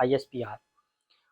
ISPR।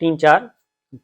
3-4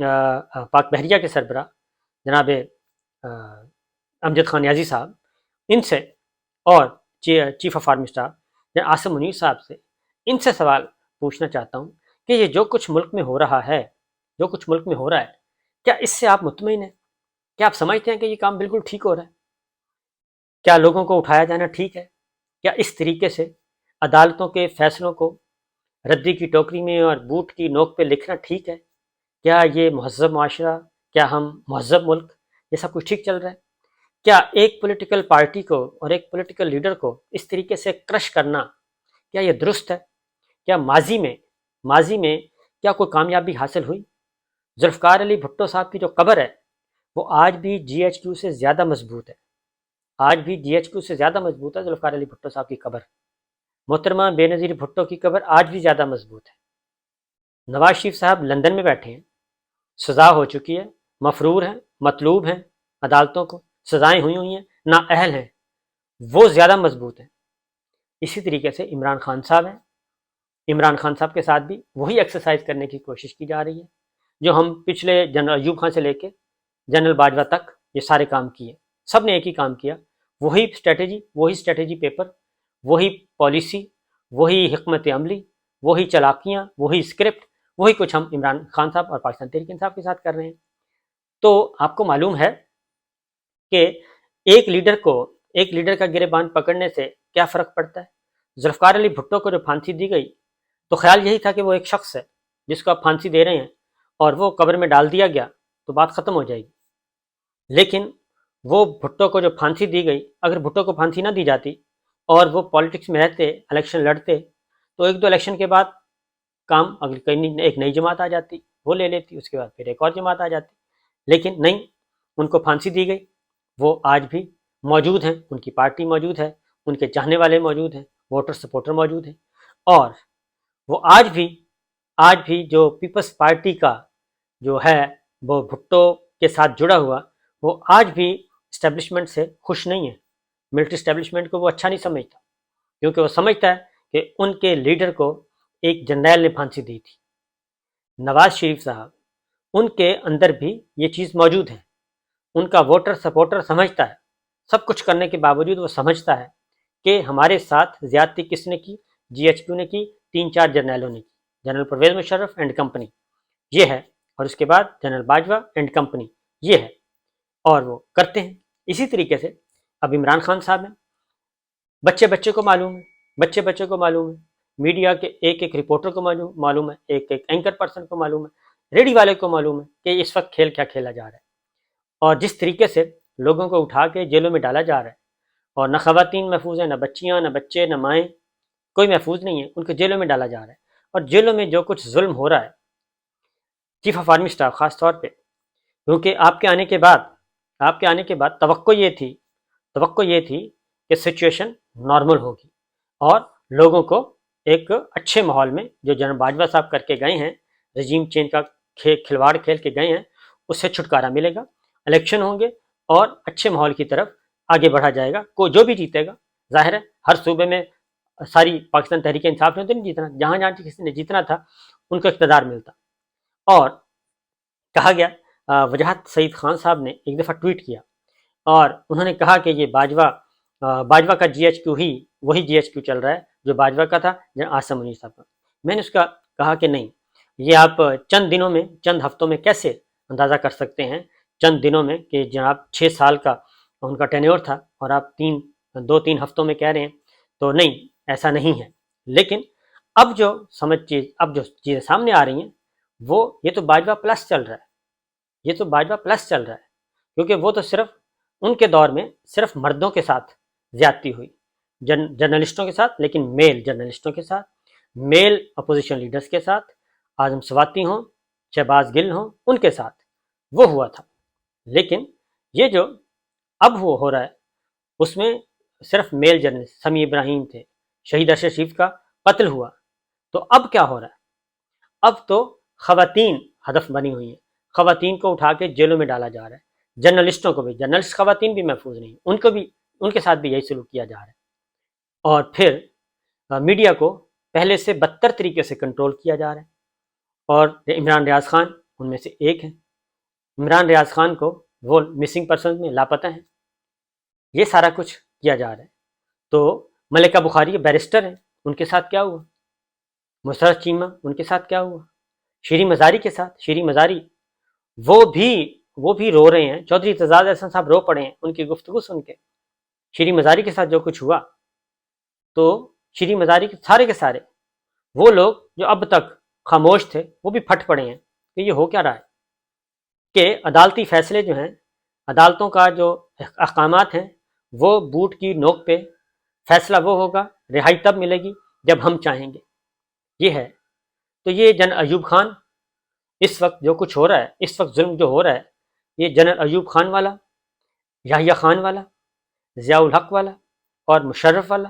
پاک بحریہ کے سربراہ جناب امجد خان نیازی صاحب، ان سے اور چیف آف آرمی اسٹاف جناب عاصم منیر صاحب سے، ان سے سوال پوچھنا چاہتا ہوں کہ یہ جو کچھ ملک میں ہو رہا ہے، کیا اس سے آپ مطمئن ہیں؟ کیا آپ سمجھتے ہیں کہ یہ کام بالکل ٹھیک ہو رہا ہے؟ کیا لوگوں کو اٹھایا جانا ٹھیک ہے؟ کیا اس طریقے سے عدالتوں کے فیصلوں کو ردی کی ٹوکری میں اور بوٹ کی نوک پہ لکھنا ٹھیک ہے؟ کیا یہ مہذب معاشرہ، کیا ہم مہذب ملک، یہ سب کچھ ٹھیک چل رہا ہے؟ کیا ایک پولیٹیکل پارٹی کو اور ایک پولیٹیکل لیڈر کو اس طریقے سے کرش کرنا، کیا یہ درست ہے؟ کیا ماضی میں کیا کوئی کامیابی حاصل ہوئی؟ ذوالفقار علی بھٹو صاحب کی جو قبر ہے وہ آج بھی جی ایچ کیو سے زیادہ مضبوط ہے، ذوالفقار علی بھٹو صاحب کی قبر۔ محترمہ بے نظیر بھٹو کی قبر آج بھی زیادہ مضبوط ہے۔ نواز شریف صاحب لندن میں بیٹھے ہیں، سزا ہو چکی ہے، مفرور ہیں، مطلوب ہیں، عدالتوں کو سزائیں ہوئی ہیں، نااہل ہیں، وہ زیادہ مضبوط ہیں۔ اسی طریقے سے عمران خان صاحب ہیں، عمران خان صاحب کے ساتھ بھی وہی ایکسرسائز کرنے کی کوشش کی جا رہی ہے جو ہم پچھلے جنرل ایوب خان سے لے کے جنرل باجوہ تک یہ سارے کام کیے، سب نے ایک ہی کام کیا، وہی اسٹریٹجی پیپر، وہی پالیسی، وہی حکمت عملی، وہی چلاکیاں، وہی اسکرپٹ، وہی کچھ ہم عمران خان صاحب اور پاکستان تحریک انصاف کے ساتھ کر رہے ہیں۔ تو آپ کو معلوم ہے کہ ایک لیڈر کا گریبان پکڑنے سے کیا فرق پڑتا ہے۔ ذوالفقار علی بھٹو کو جو پھانسی دی گئی تو خیال یہی تھا کہ وہ ایک شخص ہے جس کو آپ پھانسی دے رہے ہیں اور وہ قبر میں ڈال دیا گیا تو بات ختم ہو جائے گی، لیکن وہ بھٹو کو جو پھانسی دی گئی، اگر بھٹو کو پھانسی نہ دی جاتی اور وہ پالیٹکس میں رہتے، الیکشن لڑتے، تو ایک دو الیکشن کے بعد کام ایک نئی جماعت آ جاتی، وہ لے لیتی، اس کے بعد پھر ایک اور جماعت آ جاتی، لیکن نہیں، ان کو پھانسی دی گئی۔ وہ آج بھی موجود ہیں، ان کی پارٹی موجود ہے، ان کے چاہنے والے موجود ہیں، ووٹر سپورٹر موجود ہیں، اور وہ آج بھی جو پیپلز پارٹی کا جو ہے وہ بھٹو کے ساتھ جڑا ہوا، وہ آج بھی اسٹیبلشمنٹ سے خوش نہیں ہے، ملٹری اسٹیبلشمنٹ کو وہ اچھا نہیں سمجھتا، کیونکہ وہ سمجھتا ہے کہ ان کے لیڈر کو ایک جرنیل نے پھانسی دی تھی۔ نواز شریف صاحب، ان کے اندر بھی یہ چیز موجود ہے، ان کا ووٹر سپورٹر سمجھتا ہے، سب کچھ کرنے کے باوجود وہ سمجھتا ہے کہ ہمارے ساتھ زیادتی کس نے کی، جی ایچ کیو نے کی، 3-4 جرنیلوں نے کی، general Pervez Musharraf and company یہ ہے، اور اس کے بعد جنرل باجوہ اینڈ کمپنی یہ ہے، اور وہ کرتے ہیں۔ اسی طریقے سے اب عمران خان صاحب ہیں، بچے کو معلوم ہے، میڈیا کے ایک رپورٹر کو معلوم ہے، ایک اینکر پرسن کو معلوم ہے، ریڈی والے کو معلوم ہے کہ اس وقت کھیل کیا کھیلا جا رہا ہے، اور جس طریقے سے لوگوں کو اٹھا کے جیلوں میں ڈالا جا رہا ہے، اور نہ خواتین محفوظ ہیں، نہ بچیاں، نہ بچے، نہ مائیں، کوئی محفوظ نہیں ہے، ان کو جیلوں میں ڈالا جا رہا ہے، اور جیلوں میں جو کچھ ظلم ہو رہا ہے، چیف آف آرمی اسٹاف خاص طور پہ، کیونکہ آپ کے آنے کے بعد توقع یہ تھی کہ سچویشن نارمل ہوگی اور لوگوں کو ایک اچھے ماحول میں، جو جنرل باجوہ صاحب کر کے گئے ہیں، رجیم چینج کا کھلواڑ کھیل کے گئے ہیں، اس سے چھٹکارا ملے گا، الیکشن ہوں گے اور اچھے ماحول کی طرف آگے بڑھا جائے گا، جو بھی جیتے گا، ظاہر ہے ہر صوبے میں ساری پاکستان تحریک انصاف نے تو نہیں جیتنا، جہاں کسی نے جیتنا تھا ان کو اقتدار ملتا۔ اور کہا گیا، وجاہت سعید خان صاحب نے ایک دفعہ ٹویٹ کیا اور انہوں نے کہا کہ یہ باجوہ کا جی ایچ کیو ہی وہی جی ایچ کیو چل رہا ہے جو باجوہ کا تھا، عاصم منیر صاحب کا۔ میں نے اس کا کہا کہ نہیں، یہ آپ چند ہفتوں میں کیسے اندازہ کر سکتے ہیں، چند دنوں میں، کہ جناب 6 سال کا ان کا ٹینیور تھا اور آپ 2-3 ہفتوں میں کہہ رہے ہیں، تو نہیں، ایسا نہیں ہے۔ لیکن اب جو چیزیں سامنے آ رہی ہیں، یہ تو باجوہ پلس چل رہا ہے، کیونکہ وہ تو صرف ان کے دور میں صرف مردوں کے ساتھ زیادتی ہوئی، جرنلسٹوں کے ساتھ، لیکن میل جرنلسٹوں کے ساتھ، میل اپوزیشن لیڈرز کے ساتھ، اعظم سواتی ہوں، شہباز گل ہوں، ان کے ساتھ وہ ہوا تھا۔ لیکن یہ جو اب وہ ہو رہا ہے، اس میں صرف میل جرنلسٹ سمیع ابراہیم تھے، شہید ارشد شریف کا قتل ہوا، تو اب کیا ہو رہا ہے؟ اب تو خواتین ہدف بنی ہوئی ہیں، خواتین کو اٹھا کے جیلوں میں ڈالا جا رہا ہے، جرنلسٹوں کو بھی، جرنلسٹ خواتین بھی محفوظ نہیں، ان کے ساتھ بھی یہی سلوک کیا جا رہا ہے، اور پھر میڈیا کو پہلے سے بدتر طریقے سے کنٹرول کیا جا رہا ہے، اور عمران ریاض خان ان میں سے ایک ہیں۔ عمران ریاض خان کو وہ مسنگ پرسن میں لاپتہ ہیں۔ یہ سارا کچھ کیا جا رہا ہے۔ تو ملکہ بخاری بیرسٹر ہیں، ان کے ساتھ کیا ہوا؟ مسرت چیمہ ان کے ساتھ کیا ہوا؟ شیریں مزاری کے ساتھ، شیریں مزاری وہ بھی رو رہے ہیں، چودھری اعتزاز احسن صاحب رو پڑے ہیں ان کی گفتگو سن کے۔ شیریں مزاری کے ساتھ جو کچھ ہوا، تو شیریں مزاری کے سارے وہ لوگ جو اب تک خاموش تھے وہ بھی پھٹ پڑے ہیں کہ یہ ہو کیا رہا ہے، کہ عدالتی فیصلے جو ہیں، عدالتوں کا جو احکامات ہیں، وہ بوٹ کی نوک پہ فیصلہ وہ ہوگا، رہائی تب ملے گی جب ہم چاہیں گے، یہ ہے۔ تو یہ جنرل ایوب خان اس وقت جو کچھ ہو رہا ہے، اس وقت ظلم جو ہو رہا ہے، یہ جنرل ایوب خان والا، یحییٰ خان والا، ضیاء الحق والا اور مشرف والا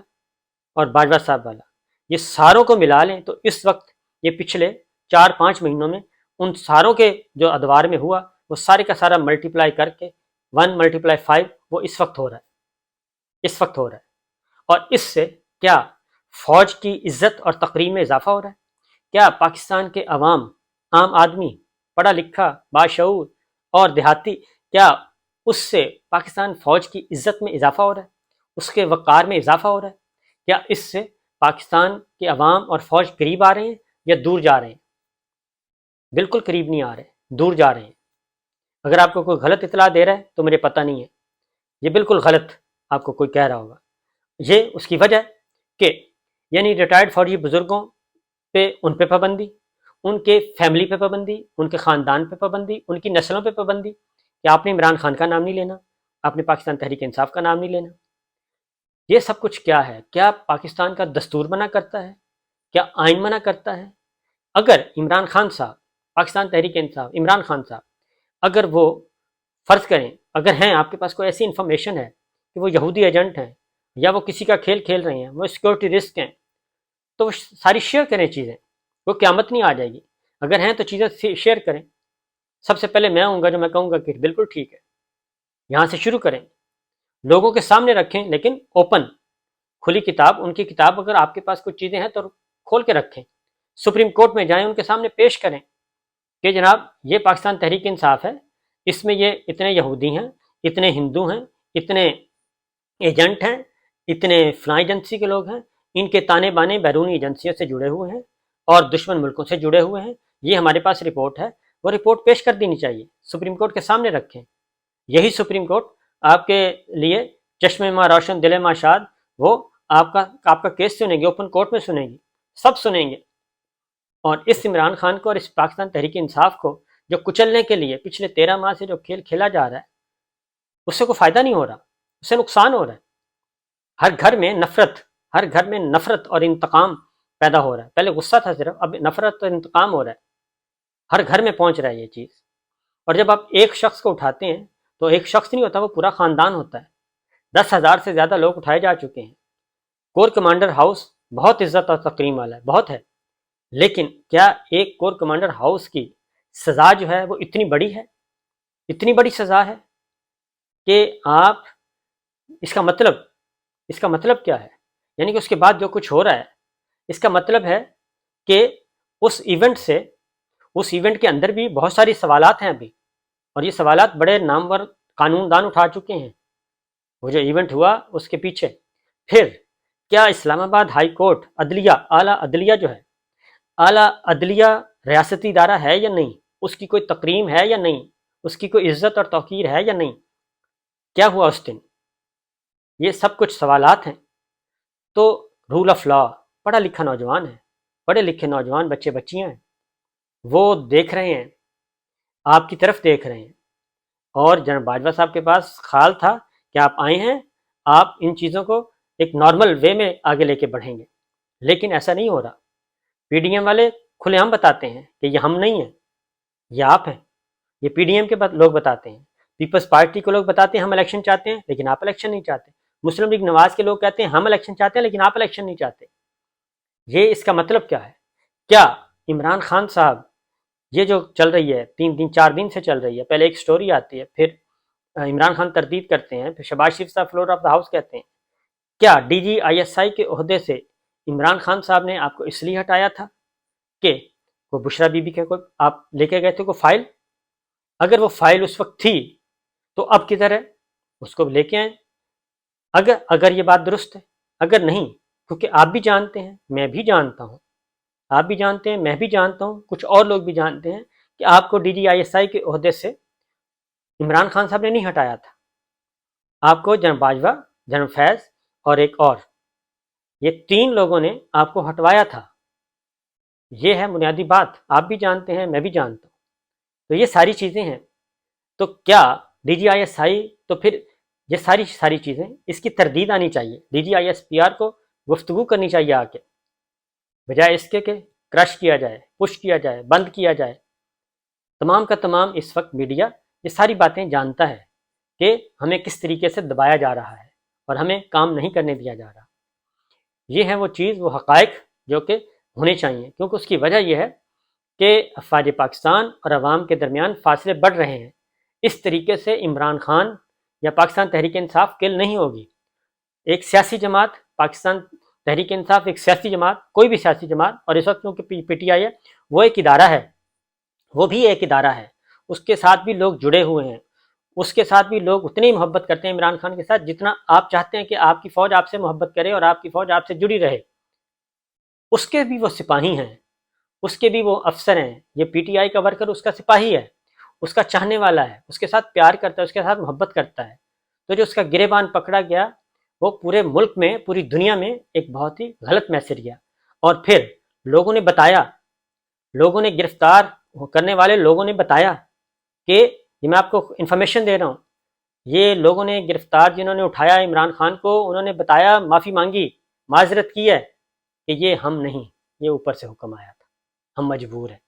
اور باجوہ صاحب والا، یہ ساروں کو ملا لیں تو اس وقت یہ پچھلے 4-5 مہینوں میں ان ساروں کے جو ادوار میں ہوا، وہ سارے کا سارا ملٹیپلائی کر کے 1 × 5 وہ اس وقت ہو رہا ہے۔ اور اس سے کیا فوج کی عزت اور تقریم میں اضافہ ہو رہا ہے؟ کیا پاکستان کے عوام، عام آدمی، پڑھا لکھا، باشعور اور دیہاتی، کیا اس سے پاکستان فوج کی عزت میں اضافہ ہو رہا ہے؟ اس کے وقار میں اضافہ ہو رہا ہے؟ کیا اس سے پاکستان کے عوام اور فوج قریب آ رہے ہیں یا دور جا رہے ہیں؟ بالکل قریب نہیں آ رہے، دور جا رہے ہیں۔ اگر آپ کو کوئی غلط اطلاع دے رہا ہے تو مجھے پتہ نہیں ہے، یہ بالکل غلط آپ کو کوئی کہہ رہا ہوگا۔ یہ اس کی وجہ کہ یعنی ریٹائرڈ فوجی بزرگوں پہ، ان پہ پابندی، ان کے فیملی پہ پابندی، ان کے خاندان پہ پابندی، ان کی نسلوں پہ پابندی، کہ آپ نے عمران خان کا نام نہیں لینا، آپ نے پاکستان تحریک انصاف کا نام نہیں لینا۔ یہ سب کچھ کیا ہے؟ کیا پاکستان کا دستور منع کرتا ہے؟ کیا آئین منع کرتا ہے؟ اگر عمران خان صاحب، پاکستان تحریک انصاف، عمران خان صاحب، اگر وہ فرض کریں، اگر ہیں آپ کے پاس کوئی ایسی انفارمیشن ہے کہ وہ یہودی ایجنٹ ہیں یا وہ کسی کا کھیل کھیل رہے ہیں، وہ سیکورٹی رسک ہیں، تو وہ ساری شیئر کریں چیزیں، وہ قیامت نہیں آ جائے گی۔ اگر ہیں تو چیزیں شیئر کریں۔ سب سے پہلے میں ہوں گا جو میں کہوں گا کہ بالکل ٹھیک ہے، یہاں سے شروع کریں، لوگوں کے سامنے رکھیں، لیکن اوپن، کھلی کتاب، ان کی کتاب، اگر آپ کے پاس کچھ چیزیں ہیں تو کھول کے رکھیں، سپریم کورٹ میں جائیں، ان کے سامنے پیش کریں کہ جناب یہ پاکستان تحریک انصاف ہے، اس میں یہ اتنے یہودی ہیں، اتنے ہندو ہیں، اتنے ایجنٹ ہیں، اتنے فلاں ایجنسی کے لوگ ہیں، ان کے تانے بانے بیرونی ایجنسیوں سے جڑے ہوئے ہیں اور دشمن ملکوں سے جڑے ہوئے ہیں، یہ ہمارے پاس رپورٹ ہے، وہ رپورٹ پیش کر دینی چاہیے، سپریم کورٹ کے سامنے رکھیں۔ یہی سپریم کورٹ آپ کے لیے چشم ماں روشن دل ماں شاد، وہ آپ کا کیس سنے گی، اوپن کورٹ میں سنے گی، سب سنیں گے۔ اور اس عمران خان کو اور اس پاکستان تحریک انصاف کو جو کچلنے کے لیے پچھلے 13 ماہ سے جو کھیل کھیلا جا رہا ہے، اس سے کوئی فائدہ نہیں ہو رہا، اس سے نقصان ہو رہا ہے۔ ہر گھر میں نفرت اور انتقام پیدا ہو رہا ہے۔ پہلے غصہ تھا صرف، اب نفرت اور انتقام ہو رہا ہے، ہر گھر میں پہنچ رہا ہے یہ چیز۔ اور جب آپ ایک شخص کو اٹھاتے ہیں تو ایک شخص نہیں ہوتا، وہ پورا خاندان ہوتا ہے۔ 10,000 سے زیادہ لوگ اٹھائے جا چکے ہیں۔ کور کمانڈر ہاؤس بہت عزت اور تکریم والا ہے، بہت ہے، لیکن کیا ایک کور کمانڈر ہاؤس کی سزا جو ہے وہ اتنی بڑی ہے، اتنی بڑی سزا ہے کہ آپ اس کا مطلب کیا ہے؟ یعنی کہ اس کے بعد جو کچھ ہو رہا ہے، اس کا مطلب ہے کہ اس ایونٹ کے اندر بھی بہت ساری سوالات ہیں ابھی، اور یہ سوالات بڑے نامور قانون دان اٹھا چکے ہیں۔ وہ جو ایونٹ ہوا اس کے پیچھے پھر کیا اسلام آباد ہائی کورٹ، عدلیہ، اعلیٰ عدلیہ جو ہے، اعلیٰ عدلیہ ریاستی ادارہ ہے یا نہیں، اس کی کوئی تقریم ہے یا نہیں، اس کی کوئی عزت اور توقیر ہے یا نہیں، کیا ہوا اس دن؟ یہ سب کچھ سوالات ہیں۔ تو رول آف لا، پڑھا لکھا نوجوان ہے، پڑھے لکھے نوجوان بچے بچیاں ہیں، وہ دیکھ رہے ہیں، آپ کی طرف دیکھ رہے ہیں، اور جنرل باجوہ صاحب کے پاس خیال تھا کہ آپ آئے ہیں، آپ ان چیزوں کو ایک نارمل وے میں آگے لے کے بڑھیں گے، لیکن ایسا نہیں ہو رہا۔ پی ڈی ایم والے کھلے عام بتاتے ہیں کہ یہ ہم نہیں ہیں، یہ آپ ہیں، یہ پی ڈی ایم کے لوگ بتاتے ہیں، پیپلز پارٹی کے لوگ بتاتے ہیں ہم الیکشن چاہتے ہیں لیکن آپ الیکشن نہیں چاہتے، مسلم لیگ نواز کے لوگ کہتے ہیں ہم الیکشن چاہتے ہیں لیکن آپ الیکشن نہیں چاہتے۔ یہ اس کا مطلب کیا ہے؟ کیا عمران خان صاحب، یہ جو چل رہی ہے 4 دن سے چل رہی ہے، پہلے ایک سٹوری آتی ہے، پھر عمران خان تردید کرتے ہیں، پھر شہباز شریف صاحب فلور آف دا ہاؤس کہتے ہیں، کیا D G I S I کے عہدے سے عمران خان صاحب نے آپ کو اس لیے ہٹایا تھا کہ کوئی بشرا بی بی کے کوئی آپ لے کے گئے تھے کوئی فائل، اگر وہ فائل اس وقت تھی تو اب کدھر ہے، اس کو لے کے آئیں اگر یہ بات درست ہے۔ اگر نہیں، کیونکہ آپ بھی جانتے ہیں، میں بھی جانتا ہوں، آپ بھی جانتے ہیں، میں بھی جانتا ہوں، کچھ اور لوگ بھی جانتے ہیں کہ آپ کو D G I S I کے عہدے سے عمران خان صاحب نے نہیں ہٹایا تھا، آپ کو جنرل باجوہ، جنرل فیض اور ایک اور، یہ 3 لوگوں نے آپ کو ہٹوایا تھا۔ یہ ہے بنیادی بات، آپ بھی جانتے ہیں، میں بھی جانتا ہوں۔ تو یہ ساری چیزیں ہیں، تو کیا D G I S I, تو پھر یہ ساری چیزیں، اس کی تردید آنی چاہیے، D G I S P R کو گفتگو کرنی چاہیے آ کے، بجائے اس کے کہ کرش کیا جائے، پش کیا جائے، بند کیا جائے۔ تمام کا تمام اس وقت میڈیا یہ ساری باتیں جانتا ہے کہ ہمیں کس طریقے سے دبایا جا رہا ہے اور ہمیں کام نہیں کرنے دیا جا رہا۔ یہ ہے وہ چیز، وہ حقائق جو کہ ہونے چاہیے، کیونکہ اس کی وجہ یہ ہے کہ افواج پاکستان اور عوام کے درمیان فاصلے بڑھ رہے ہیں۔ اس طریقے سے عمران خان یا پاکستان تحریک انصاف کل نہیں ہوگی۔ ایک سیاسی جماعت، پاکستان تحریک انصاف ایک سیاسی جماعت، کوئی بھی سیاسی جماعت، اور اس وقت کیونکہ پی ٹی آئی ہے، وہ ایک ادارہ ہے، وہ بھی ایک ادارہ ہے، اس کے ساتھ بھی لوگ جڑے ہوئے ہیں، اس کے ساتھ بھی لوگ اتنی ہی محبت کرتے ہیں عمران خان کے ساتھ جتنا آپ چاہتے ہیں کہ آپ کی فوج آپ سے محبت کرے اور آپ کی فوج آپ سے جڑی رہے۔ اس کے بھی وہ سپاہی ہیں، اس کے بھی وہ افسر ہیں، یہ پی ٹی آئی کا ورکر اس کا سپاہی ہے، اس کا چاہنے والا ہے، اس کے ساتھ پیار کرتا ہے، اس کے ساتھ محبت کرتا ہے۔ تو جو اس کا گریبان پکڑا گیا، وہ پورے ملک میں، پوری دنیا میں ایک بہت ہی غلط میسج گیا، اور پھر لوگوں نے بتایا، لوگوں نے گرفتار کرنے والے لوگوں نے بتایا کہ یہ میں آپ کو انفارمیشن دے رہا ہوں، یہ لوگوں نے گرفتار جنہوں نے اٹھایا عمران خان کو، انہوں نے بتایا، معافی مانگی، معذرت کی ہے کہ یہ ہم نہیں، یہ اوپر سے حکم آیا تھا، ہم مجبور ہیں،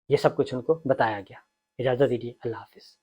یہ سب کچھ ان کو بتایا گیا۔ اجازت دیجیے، اللہ حافظ۔